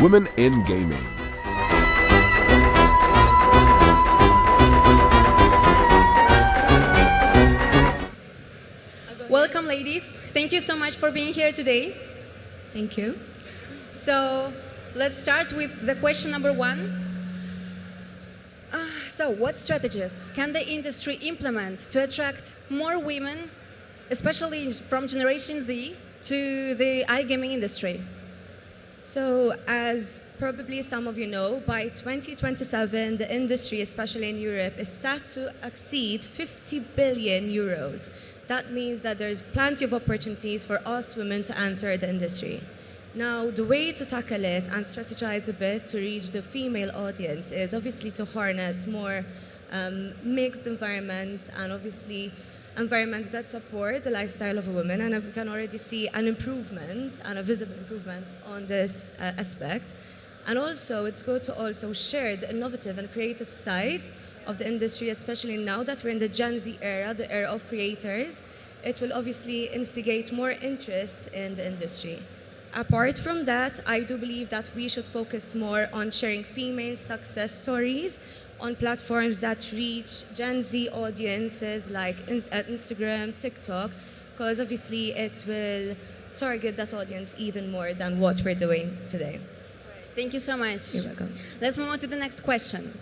women in gaming. Welcome, ladies. Thank you so much for being here today. Thank you. So let's start with the question number one. So what strategies can the industry implement to attract more women, especially from Generation Z, to the iGaming industry? So, as probably some of you know, by 2027, the industry, especially in Europe, is set to exceed 50 billion euros. That means that there's plenty of opportunities for us women to enter the industry. Now, the way to tackle it and strategize a bit to reach the female audience is obviously to harness more mixed environments and obviously environments that support the lifestyle of a woman. And we can already see an improvement and a visible improvement on this aspect. And also, it's good to also share the innovative and creative side of the industry, especially now that we're in the Gen Z era, the era of creators. It will obviously instigate more interest in the industry. Apart from that, I do believe that we should focus more on sharing female success stories on platforms that reach Gen Z audiences like Instagram, TikTok, because obviously it will target that audience even more than what we're doing today. Thank you so much. You're welcome. Let's move on to the next question.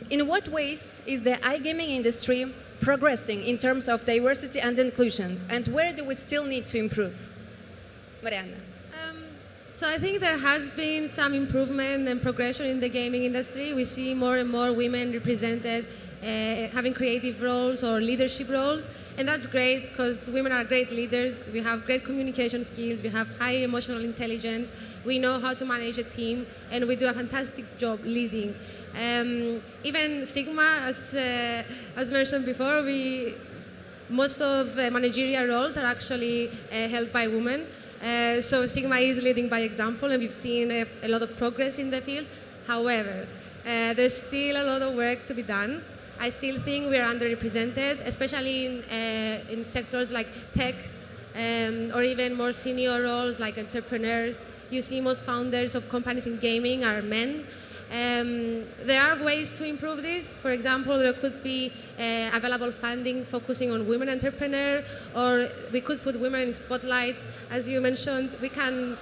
In what ways is the iGaming industry progressing in terms of diversity and inclusion, and where do we still need to improve? Marianna. So I think there has been some improvement and progression in the gaming industry. We see more and more women represented having creative roles or leadership roles. And that's great because women are great leaders. We have great communication skills. We have high emotional intelligence. We know how to manage a team. And we do a fantastic job leading. Even SiGMA, as mentioned before, most of managerial roles are actually held by women. So SiGMA is leading by example, and we've seen a lot of progress in the field. However, there's still a lot of work to be done. I still think we are underrepresented, especially in sectors like tech or even more senior roles like entrepreneurs. You see most founders of companies in gaming are men. There are ways to improve this. For example, there could be available funding focusing on women entrepreneurs, or we could put women in spotlight. As you mentioned, we can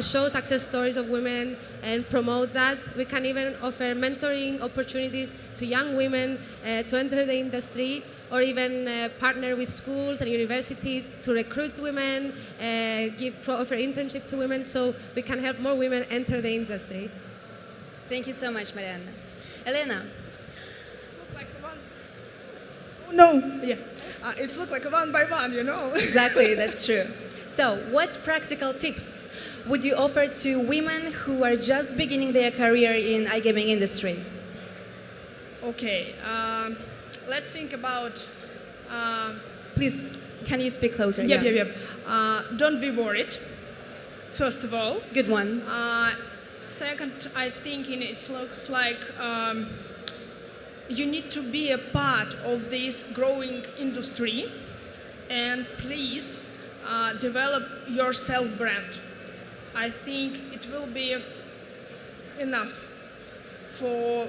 show success stories of women and promote that. We can even offer mentoring opportunities to young women to enter the industry, or even partner with schools and universities to recruit women, offer internship to women, so we can help more women enter the industry. Thank you so much, Marianna. Elena. It's looked like a one. Oh, no, yeah. It's looked like a one by one, you know. Exactly, that's true. So, what practical tips would you offer to women who are just beginning their career in iGaming industry? Okay, let's think about... Please, can you speak closer? Yep. Don't be worried, first of all. Good one. Second, I think it looks like you need to be a part of this growing industry, and please develop your self-brand. I think it will be enough for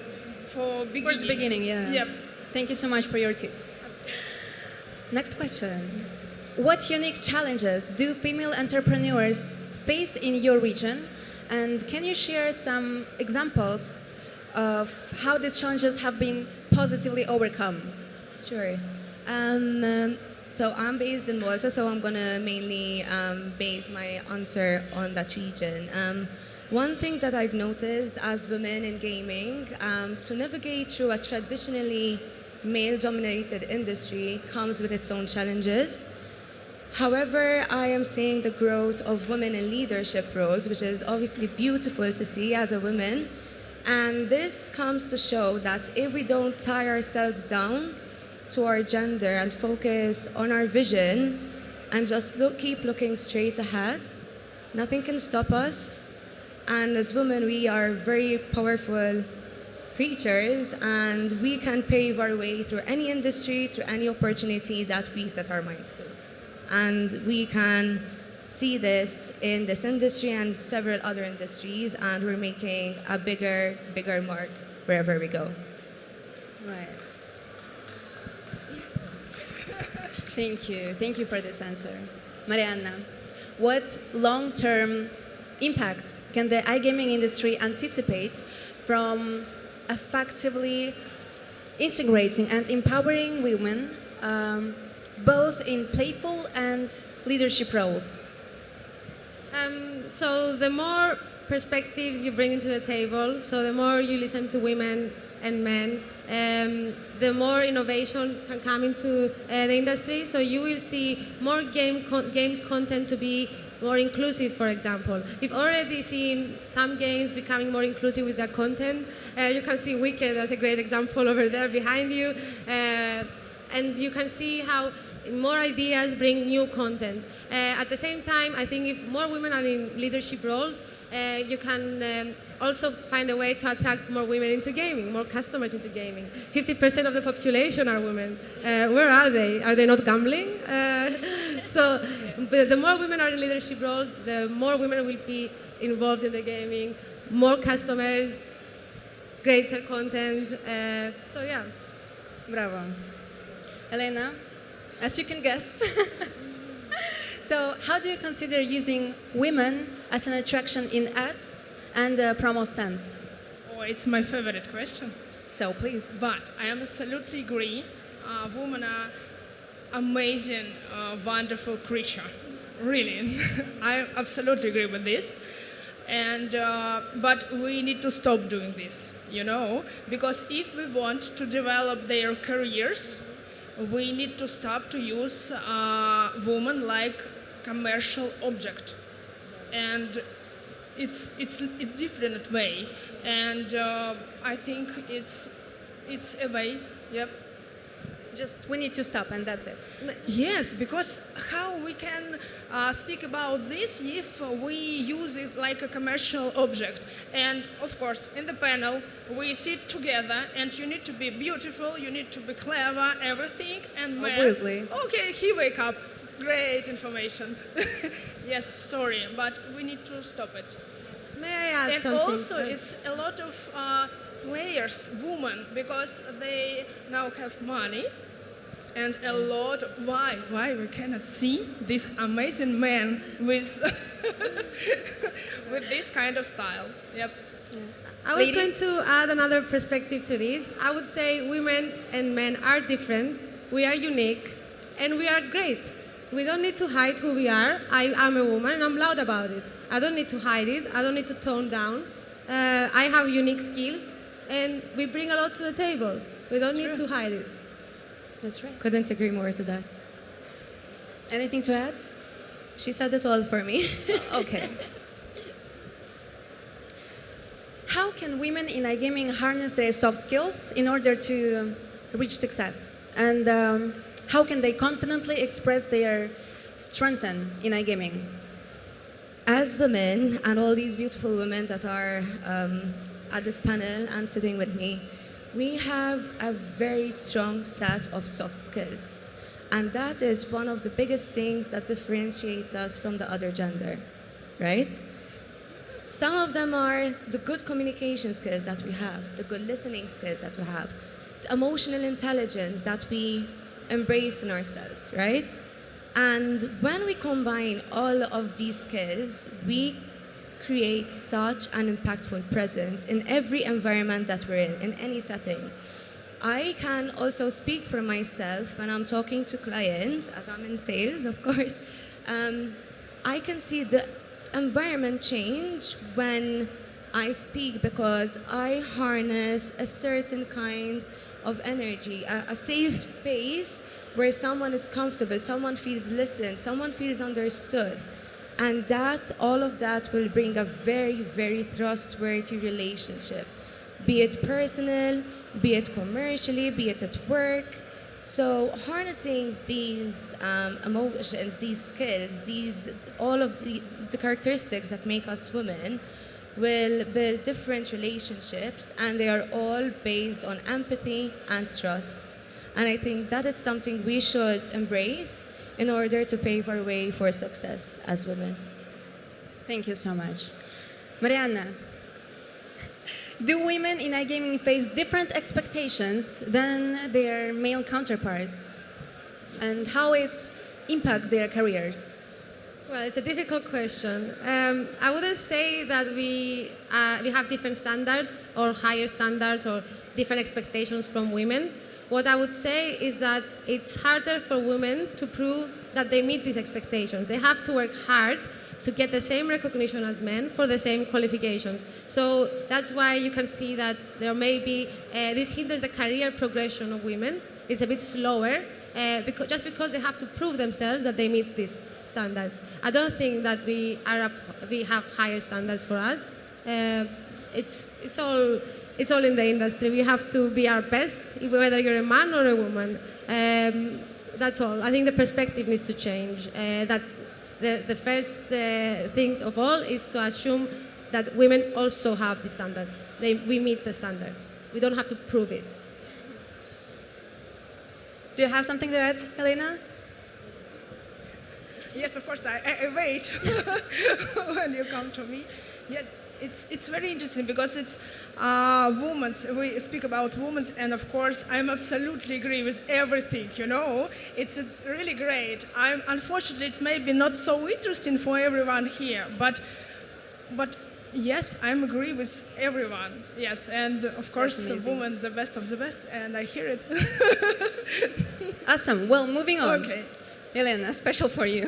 beginning. For the beginning, yeah. Yep. Thank you so much for your tips. Next question. What unique challenges do female entrepreneurs face in your region? And can you share some examples of how these challenges have been positively overcome? Sure. So I'm based in Malta, so I'm going to mainly base my answer on that region. One thing that I've noticed as women in gaming, to navigate through a traditionally male-dominated industry comes with its own challenges. However, I am seeing the growth of women in leadership roles, which is obviously beautiful to see as a woman. And this comes to show that if we don't tie ourselves down to our gender and focus on our vision and just keep looking straight ahead, nothing can stop us. And as women, we are very powerful creatures, and we can pave our way through any industry, through any opportunity that we set our minds to. And we can see this in this industry and several other industries, and we're making a bigger mark wherever we go. Right. Thank you for this answer. Marianna, what long-term impacts can the iGaming industry anticipate from effectively integrating and empowering women, both in playful and leadership roles? So the more perspectives you bring into the table, so the more you listen to women and men, the more innovation can come into the industry. So you will see more games content to be more inclusive, for example. We've already seen some games becoming more inclusive with their content. You can see Wicked as a great example over there behind you. And you can see how more ideas bring new content. At the same time, I think if more women are in leadership roles, you can also find a way to attract more women into gaming, more customers into gaming. 50% of the population are women. Where are they? Are they not gambling? So the more women are in leadership roles, the more women will be involved in the gaming, more customers, greater content. So yeah. Bravo. Elena, as you can guess, so how do you consider using women as an attraction in ads and promo stands? Oh, it's my favorite question. So please. But I am absolutely agree. Women are amazing, wonderful creature. Really, I absolutely agree with this. And but we need to stop doing this, you know, because if we want to develop their careers, we need to stop to use women like commercial object, and it's different way, and I think it's a way. Yep. Just we need to stop and that's it. Yes, because how we can speak about this if we use it like a commercial object? And of course, in the panel, we sit together, and you need to be beautiful, you need to be clever, everything, and man, Obviously. okay, he wake up, great information. Yes, sorry, but we need to stop it. May I add And something? also, it's a lot of players, women, because they now have money. And a lot. Why we cannot see this amazing man with with this kind of style? Yep. I was Ladies? going to add another perspective to this. I would say women and men are different. We are unique, and we are great. We don't need to hide who we are. I am a woman, and I'm loud about it. I don't need to hide it. I don't need to tone down. I have unique skills, and we bring a lot to the table. We don't need to hide it. That's right. Couldn't agree more to that. Anything to add? She said it all for me. Okay. How can women in iGaming harness their soft skills in order to reach success? And how can they confidently express their strength in iGaming? As women, and all these beautiful women that are at this panel and sitting with me, we have a very strong set of soft skills. And that is one of the biggest things that differentiates us from the other gender, right? Some of them are the good communication skills that we have, the good listening skills that we have, the emotional intelligence that we embrace in ourselves, right? And when we combine all of these skills, we create such an impactful presence in every environment that we're in any setting. I can also speak for myself when I'm talking to clients, as I'm in sales, of course. I can see the environment change when I speak because I harness a certain kind of energy, a safe space where someone is comfortable, someone feels listened, someone feels understood. And all of that will bring a very, very trustworthy relationship, be it personal, be it commercially, be it at work. So harnessing these emotions, these skills, all of the characteristics that make us women will build different relationships, and they are all based on empathy and trust. And I think that is something we should embrace in order to pave our way for success as women. Thank you so much. Marianna, do women in iGaming face different expectations than their male counterparts? And how it's impact their careers? Well, it's a difficult question. I wouldn't say that we have different standards or higher standards or different expectations from women. What I would say is that it's harder for women to prove that they meet these expectations. They have to work hard to get the same recognition as men for the same qualifications. So that's why you can see that there may be, this hinders the career progression of women. It's a bit slower, just because they have to prove themselves that they meet these standards. I don't think that we have higher standards for us. It's all in the industry. We have to be our best, whether you're a man or a woman. That's all. I think the perspective needs to change. That the first thing of all is to assume that women also have the standards. We meet the standards. We don't have to prove it. Do you have something to add, Elena? Yes, of course, I wait when you come to me. Yes, it's very interesting because it's women's. We speak about women's, and of course, I'm absolutely agree with everything. It's really great. Unfortunately, it may be not so interesting for everyone here, but yes, I'm agree with everyone. Yes, and of course, women the best of the best, and I hear it. Awesome. Well, moving on. Okay. Elena, special for you.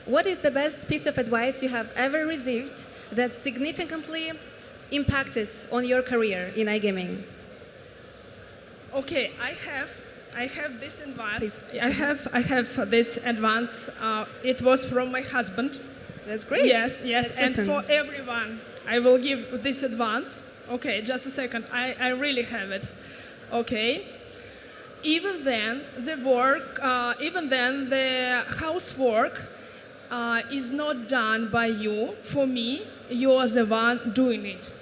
What is the best piece of advice you have ever received that significantly impacted on your career in iGaming? Okay, I have this advice. Please. I have this advice. It was from my husband. That's great. Yes, Let's and listen. for everyone, I will give this advance. Okay, just a second. I really have it. Okay. Even then, the housework is not done by you. For me, you are the one doing it.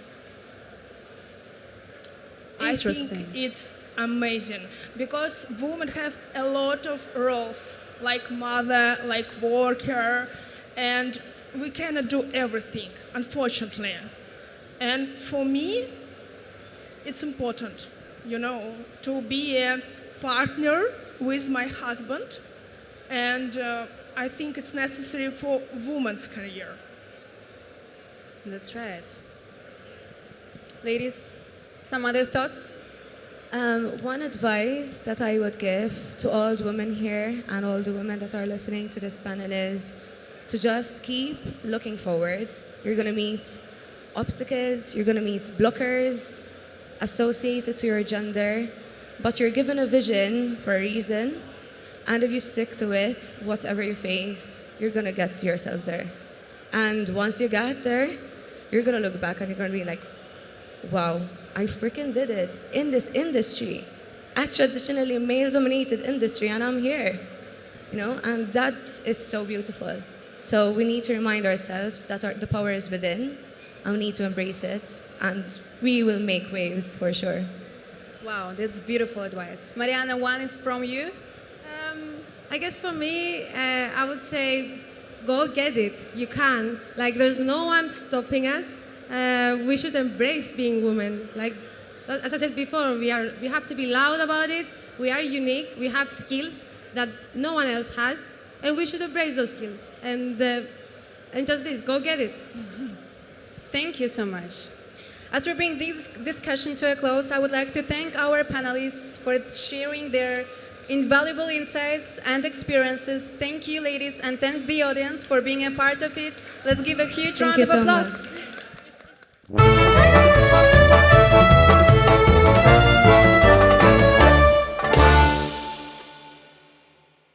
I think it's amazing because women have a lot of roles, like mother, like worker, and we cannot do everything, unfortunately. And for me, it's important, to be a partner with my husband, and I think it's necessary for women's career. That's right. Ladies, some other thoughts? One advice that I would give to all the women here and all the women that are listening to this panel is to just keep looking forward. You're going to meet obstacles, you're going to meet blockers associated to your gender, but you're given a vision for a reason, and if you stick to it, whatever you face, you're going to get yourself there. And once you get there, you're going to look back and you're going to be like, wow, I freaking did it in this industry, a traditionally male-dominated industry, and I'm here, and that is so beautiful. So we need to remind ourselves that the power is within, and we need to embrace it, and we will make waves for sure. Wow, that's beautiful advice. Marianna, one is from you. I guess for me, I would say, go get it. You can. There's no one stopping us. We should embrace being women. As I said before, we have to be loud about it. We are unique. We have skills that no one else has, and we should embrace those skills. And just this, go get it. Thank you so much. As we bring this discussion to a close, I would like to thank our panelists for sharing their invaluable insights and experiences. Thank you, ladies, and thank the audience for being a part of it. Let's give a huge round of applause. Much.